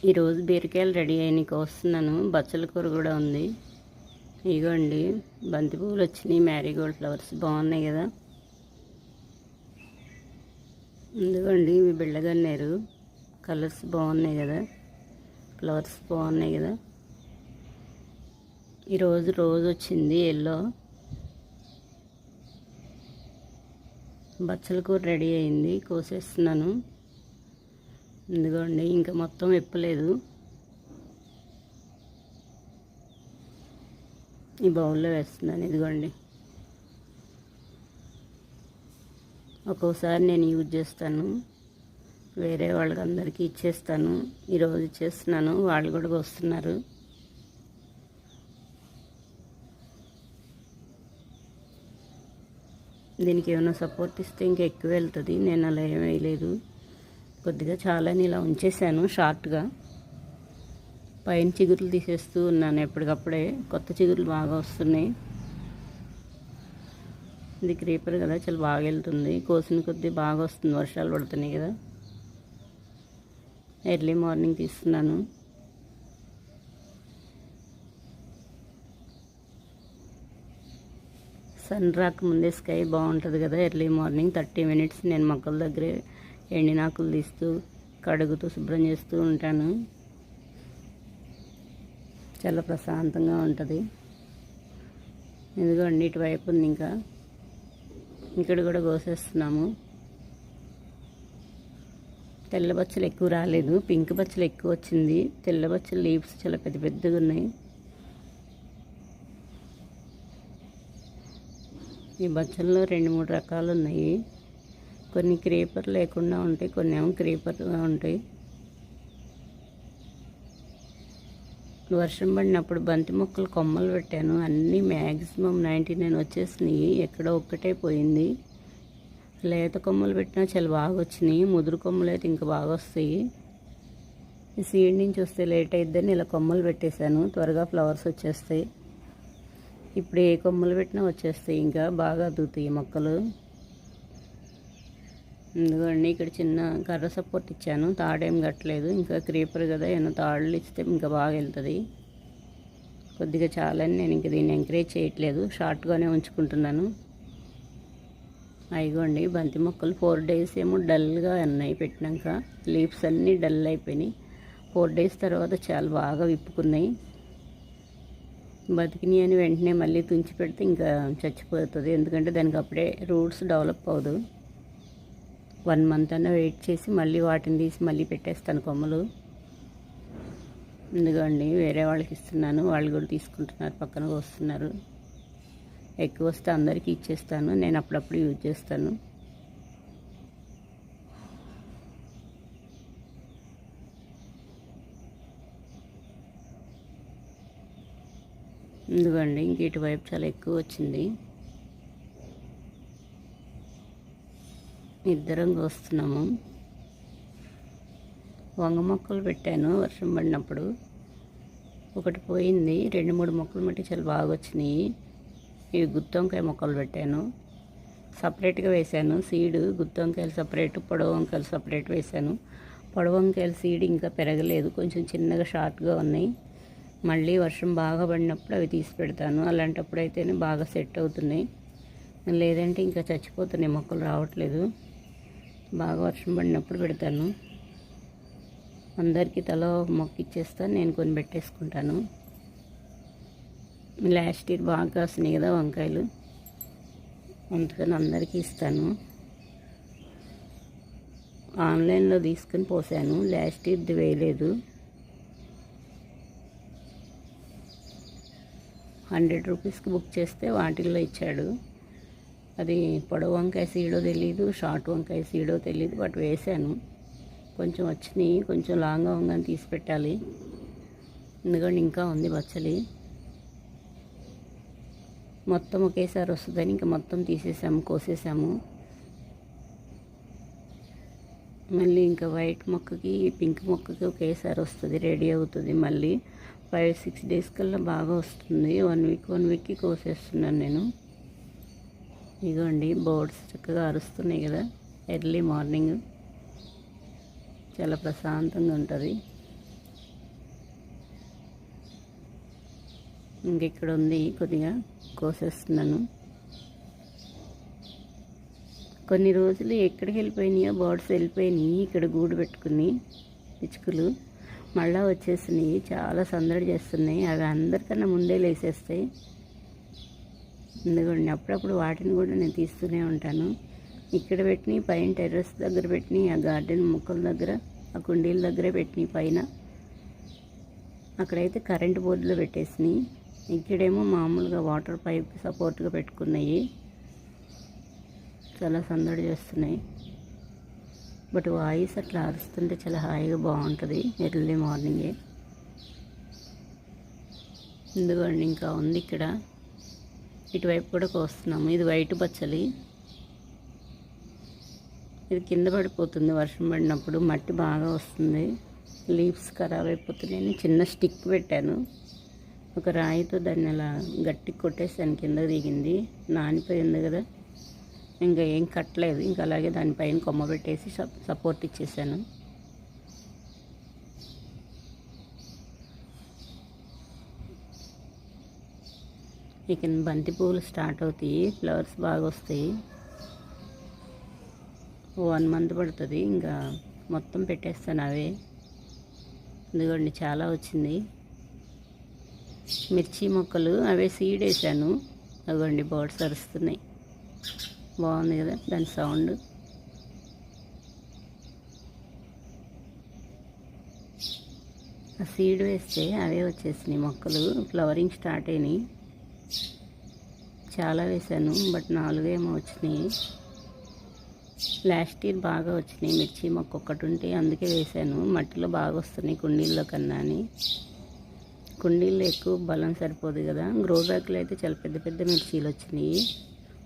ఈరోజు బీరకాయలు రెడీ అయినాయి, కోస్తున్నాను. బచ్చల కూర కూడా ఉంది. ఇగోండి బంతి పువ్వులు వచ్చినాయి, మ్యారీగోల్డ్ ఫ్లవర్స్ బాగున్నాయి కదా. ఇదిగోండి ఇవి బిళ్ళగన్నేరు కలర్స్ బాగున్నాయి కదా, ఫ్లవర్స్ బాగున్నాయి కదా. ఈరోజు రోజు వచ్చింది ఎల్లో. బచ్చల కూర రెడీ అయింది, కోసేస్తున్నాను. ఇదిగోండి ఇంకా మొత్తం విప్పలేదు. ఈ బౌల్లో వేస్తున్నాను. ఇదిగోండి ఒక్కోసారి నేను యూజ్ చేస్తాను, వేరే వాళ్ళకి అందరికీ ఇచ్చేస్తాను. ఈరోజు ఇచ్చేస్తున్నాను, వాళ్ళు కూడా వస్తున్నారు. దీనికి ఏమైనా సపోర్ట్ ఇస్తే ఇంకా ఎక్కువ వెళ్తుంది. నేను అలా ఏం వేయలేదు, కొద్దిగా చాలాని ఇలా ఉంచేసాను షార్ట్గా. పైన చిగురులు తీసేస్తూ ఉన్నాను ఎప్పటికప్పుడే, కొత్త చిగురులు బాగా వస్తున్నాయి. ఇది క్రీపర్ కదా, చాలా బాగా వెళ్తుంది. కోసిన కొద్దీ బాగా వస్తుంది, వర్షాలు పడుతున్నాయి కదా. ఎర్లీ మార్నింగ్ తీస్తున్నాను. సన్ రాక ముందే స్కై బాగుంటుంది కదా ఎర్లీ మార్నింగ్. 30 minutes నేను మొక్కల దగ్గరే ఎండినాకులు తీస్తూ కడుగుతూ శుభ్రం చేస్తూ ఉంటాను. చాలా ప్రశాంతంగా ఉంటుంది. ఇదిగోండి ఇటువైపు ఉంది, ఇంకా ఇక్కడ కూడా కోసేస్తున్నాము. తెల్ల బచ్చలు ఎక్కువ రాలేదు, పింక్ బచ్చలు ఎక్కువ వచ్చింది. తెల్ల బచ్చలు లీవ్స్ చాలా పెద్ద పెద్దగా ఉన్నాయి. ఈ బచ్చల్లో 2-3 రకాలు ఉన్నాయి. కొన్ని క్రీపర్ లేకుండా ఉంటాయి, కొన్ని ఏమో క్రీపర్గా ఉంటాయి. వర్షం పడినప్పుడు బంతి మొక్కలు కొమ్మలు పెట్టాను, అన్నీ మ్యాక్సిమం 99 వచ్చేసినాయి. ఎక్కడో ఒక్కటే పోయింది. లేత కొమ్మలు పెట్టినా చాలా బాగా వచ్చినాయి, ముదురు కొమ్మలు అయితే ఇంకా బాగా వస్తాయి. ఈ సీడ్ నుంచి వస్తే లేట్ అయిద్దని ఇలా కొమ్మలు పెట్టేశాను, త్వరగా ఫ్లవర్స్ వచ్చేస్తాయి. ఇప్పుడు ఏ కొమ్మలు పెట్టినా వచ్చేస్తాయి, ఇంకా బాగా అదుగుతాయి మొక్కలు. ఎందుకండి ఇక్కడ చిన్న కర్ర సపోర్ట్ ఇచ్చాను, తాడేం కట్టలేదు. ఇంకా క్రీపర్ కదా, ఏమైనా తాళ్ళు ఇస్తే ఇంకా బాగా వెళ్తుంది. కొద్దిగా చాలని నేను ఇంక దీన్ని ఎంకరేజ్ చేయట్లేదు, షార్ట్గానే ఉంచుకుంటున్నాను. అయిగోండి బంతి మొక్కలు 4 days ఏమో డల్గా ఉన్నాయి పెట్టినాక, లీవ్స్ అన్నీ డల్ అయిపోయినాయి. 4 days తర్వాత చాలా బాగా విప్పుకున్నాయి. బతికినాయి అని వెంటనే మళ్ళీ తుంచి పెడితే ఇంకా చచ్చిపోతుంది, ఎందుకంటే దానికి అప్పుడే రూట్స్ డెవలప్ అవ్వదు. 1 month అన్నా వెయిట్ చేసి మళ్ళీ వాటిని తీసి మళ్ళీ పెట్టేస్తాను కొమ్మలు. ఎందుకండి వేరే వాళ్ళకి ఇస్తున్నాను, వాళ్ళు కూడా తీసుకుంటున్నారు, పక్కన వస్తున్నారు. ఎక్కువ వస్తే అందరికీ ఇచ్చేస్తాను, నేను అప్పుడప్పుడు యూజ్ చేస్తాను. ఎందుకండి ఇంక ఇటువైపు చాలా ఎక్కువ వచ్చింది. ఇద్దరం కోస్తున్నాము. వంగ మొక్కలు పెట్టాను వర్షం పడినప్పుడు, ఒకటి పోయింది. 2-3 మొక్కలు మట్టి చాలా బాగా వచ్చినాయి. ఇవి గుత్తొంకాయ మొక్కలు పెట్టాను, సపరేట్గా వేశాను సీడ్. గుత్తొంకాయలు సపరేట్, పొడవు వంకాయలు సపరేట్ వేశాను. పొడవు వంకాయల సీడ్ ఇంకా పెరగలేదు, కొంచెం చిన్నగా షార్ట్గా ఉన్నాయి. మళ్ళీ వర్షం బాగా పడినప్పుడు అవి తీసి పెడతాను, అలాంటప్పుడు అయితేనే బాగా సెట్ అవుతున్నాయి. లేదంటే ఇంకా చచ్చిపోతున్నాయి, మొక్కలు రావట్లేదు. బాగా వర్షం పడినప్పుడు పెడతాను. అందరికీ తల మొక్క ఇచ్చేస్తాను, నేను కొన్ని పెట్టేసుకుంటాను. లాస్ట్ ఇయర్ బాగా కాసినాయి కదా వంకాయలు, అందుకని అందరికీ ఇస్తాను. ఆన్లైన్లో తీసుకొని పోసాను, లాస్ట్ ఇయర్ది వేయలేదు. 100 rupeesకి బుక్ చేస్తే వాటిల్లో ఇచ్చాడు. అది పొడవు వంకాయ సీడో తెలీదు, షార్ట్ వంకాయ సీడో తెలీదు, బట్ వేసాను. కొంచెం వచ్చినాయి, కొంచెం లాంగ్ అవ్వగానే తీసి పెట్టాలి. ఎందుకంటే ఇంకా ఉంది బచ్చలి. మొత్తం ఒకేసారి వస్తుందని ఇంకా మొత్తం తీసేసాము, కోసేసాము. మళ్ళీ ఇంకా వైట్ మొక్కకి పింక్ మొక్కకి ఒకేసారి వస్తుంది, రెడీ అవుతుంది. మళ్ళీ 5-6 days కల్లా బాగా వస్తుంది. 1 weekకి కోసేస్తున్నాను నేను. ఇదిగోండి బర్డ్స్ చక్కగా అరుస్తున్నాయి కదా ఎర్లీ మార్నింగ్, చాలా ప్రశాంతంగా ఉంటుంది. ఇంకెక్కడ ఉంది కొద్దిగా కోసేస్తున్నాను. కొన్ని రోజులు ఎక్కడికి వెళ్ళిపోయినాయో బర్డ్స్ వెళ్ళిపోయినాయి. ఇక్కడ గూడు పెట్టుకుని పిచ్చుకలు మళ్ళీ వచ్చేసినాయి. చాలా సందడి చేస్తున్నాయి. అవి అందరికన్నా ముందే లేసేస్తాయి. ఎందుకండి అప్పుడప్పుడు వాటిని కూడా నేను తీస్తూనే ఉంటాను. ఇక్కడ పెట్టినాయి, పైన టెర్రస్ దగ్గర పెట్టినాయి, ఆ గార్డెన్ మొక్కల దగ్గర, ఆ కుండీల దగ్గరే పెట్టినాయి. పైన అక్కడైతే కరెంటు బోర్డులో పెట్టేసినాయి. ఇక్కడేమో మామూలుగా వాటర్ పైప్ సపోర్ట్గా పెట్టుకున్నాయి. చాలా సందడి చేస్తున్నాయి. బట్ వాయిస్ అట్లా అరుస్తుంటే చాలా హాయిగా బాగుంటుంది ఎర్లీ మార్నింగే. ఎందుకండి ఇంకా ఉంది ఇక్కడ. ఇటువైపు కూడా కోస్తున్నాము. ఇది వైట్ బచ్చలి. ఇది కింద పడిపోతుంది వర్షం పడినప్పుడు. మట్టి బాగా వస్తుంది, లీవ్స్ ఖరాబ్ అయిపోతున్నాయని చిన్న స్టిక్ పెట్టాను. ఒక రాయితో దాన్ని అలా గట్టి కొట్టేసాను. కింద దిగింది, నానిపోయింది కదా. ఇంకా ఏం కట్టలేదు. ఇంకా అలాగే దానిపైన కొమ్మ పెట్టేసి సపోర్ట్ ఇచ్చేసాను. ఇక బంతి పువ్వులు స్టార్ట్ అవుతాయి. ఫ్లవర్స్ బాగా వస్తాయి. 1 month పడుతుంది. ఇంకా మొత్తం పెట్టేస్తాను అవే. ఎందుకండి చాలా వచ్చింది. మిర్చి మొక్కలు అవే సీడ్ వేసాను. అదిగోండి బర్డ్స్ అరుస్తున్నాయి. బాగుంది కదా దాని సౌండ్. ఆ సీడ్ వేస్తే అవే వచ్చేసినాయి మొక్కలు. ఫ్లవరింగ్ స్టార్ట్ అయినాయి. చాలా వేసాను, బట్ 4 ఏమో వచ్చినాయి. లాస్ట్ ఇయర్ బాగా వచ్చినాయి మిర్చి మొక్క ఒక్కటి ఉంటే, అందుకే వేసాను. మట్టిలో బాగా వస్తున్నాయి కుండీల్లో కన్నా అని. కుండీల్లో ఎక్కువ బలం సరిపోదు కదా. గ్రో బ్యాగ్లో అయితే చాలా పెద్ద పెద్ద మిర్చీలు వచ్చినాయి.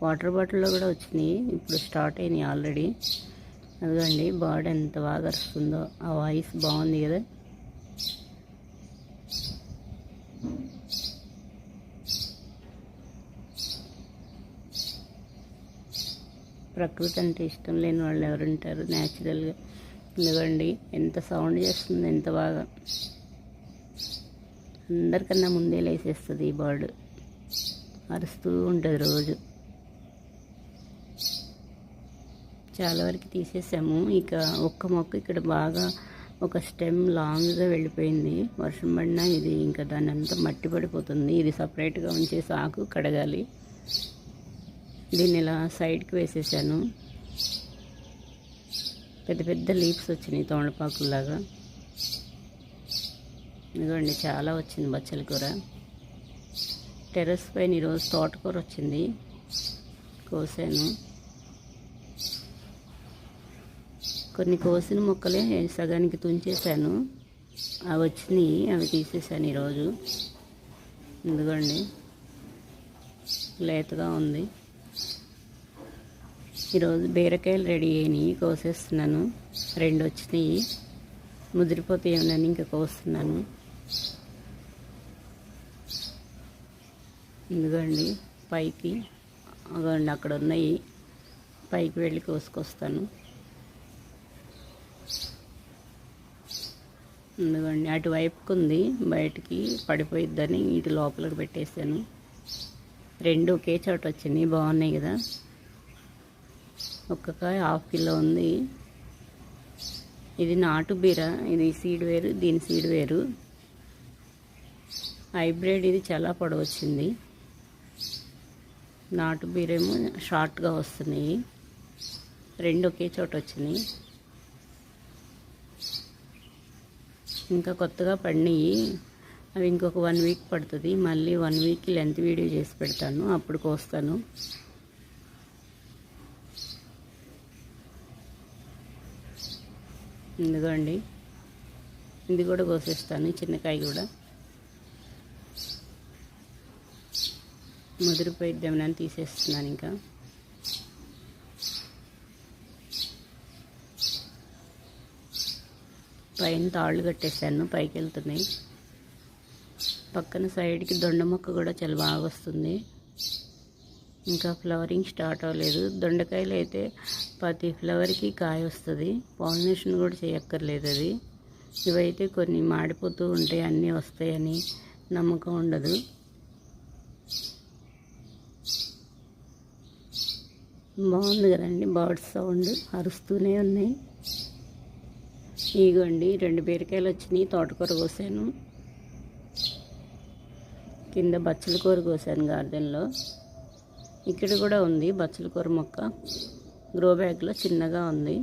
వాటర్ బాటిల్లో కూడా వచ్చినాయి. ఇప్పుడు స్టార్ట్ అయినాయి ఆల్రెడీ. అదిగోండి బర్డ్ ఎంత బాగా అరుస్తుందో. ఆ వాయిస్ బాగుంది కదా. ప్రకృతి అంటే ఇష్టం లేని వాళ్ళు ఎవరుంటారు న్యాచురల్గా. ఎందుకండి ఎంత సౌండ్ చేస్తుంది, ఎంత బాగా. అందరికన్నా ముందే లేసేస్తుంది ఈ బర్డ్. అరుస్తూ ఉంటుంది రోజు. చాలా వరకు తీసేసాము. ఇక ఒక్క మొక్క ఇక్కడ బాగా ఒక స్టెమ్ లాంగ్గా వెళ్ళిపోయింది. వర్షం పడినా ఇది ఇంకా దాన్ని అంతా మట్టి పడిపోతుంది. ఇది సపరేట్గా ఉంచేసి ఆకు కడగాలి. దీన్ని ఇలా సైడ్కి వేసేసాను. పెద్ద పెద్ద లీవ్స్ వచ్చినాయి తమలపాకులాగా. ఇదిగోండి చాలా వచ్చింది బచ్చల కూర. టెర్రస్ పైన ఈరోజు తోటకూర వచ్చింది, కోసాను. కొన్ని కోసిన మొక్కలే సగానికి తుంచేసాను. అవి వచ్చినాయి, అవి తీసేసాను ఈరోజు. ఇదిగోండి లేతగా ఉంది. ఈరోజు బీరకాయలు రెడీ అయినాయి, కోసేస్తున్నాను. 2 వచ్చినాయి, ముదిరిపోతే ఏమన్నా ఇంకా కోస్తున్నాను. ఇదిగోండి పైకి, అగోండి అక్కడ ఉన్నాయి. పైకి వెళ్ళి కోసుకొస్తాను. ఇదిగోండి అటువైపుకు ఉంది, బయటికి పడిపోయిద్దని ఇటు లోపలికి పెట్టేశాను. 2 ఒకే చోట వచ్చినాయి, బాగున్నాయి కదా. ఒక్క కాయ 1/2 కిలో ఉంది. ఇది నాటు బీర, ఇది సీడ్ వేరు, దీని సీడ్ వేరు. హైబ్రిడ్ ఇది చాలా పొడవు వచ్చింది. నాటు బీరేమో షార్ట్గా వస్తున్నాయి. 2 ఒకే చోట వచ్చినాయి. ఇంకా కొత్తగా పడినాయి. అవి ఇంకొక 1 వీక్ పడుతుంది. మళ్ళీ 1 వీక్ లెంత్ వీడియో చేసి పెడతాను, అప్పుడు కోస్తాను. ఎందుకండి ఇది కూడా కోసేస్తాను. చిన్నకాయ కూడా ముదిరిపోయిద్దామని తీసేస్తున్నాను. ఇంకా పైన తాళ్ళు కట్టేసాను, పైకి వెళ్తున్నాయి. పక్కన సైడ్కి దొండ మొక్క కూడా చాలా బాగా వస్తుంది. ఇంకా ఫ్లవరింగ్ స్టార్ట్ అవ్వలేదు. దొండకాయలు అయితే ప్రతి ఫ్లవర్కి కాయ వస్తుంది. పాలినేషన్ కూడా చేయక్కర్లేదు అది. ఇవైతే కొన్ని మాడిపోతూ ఉంటాయి, అన్నీ వస్తాయని నమ్మకం ఉండదు. బాగుంది కదండి, బర్డ్స్ సౌండ్ అరుస్తూనే ఉన్నాయి. ఇగోండి 2 బీరకాయలు వచ్చినాయి, తోటకూర కోసాను. కింద బచ్చల కూర కోసాను గార్డెన్లో. ఇక్కడ కూడా ఉంది బచ్చల కూర మొక్క, గ్రో బ్యాగ్లో చిన్నగా ఉంది.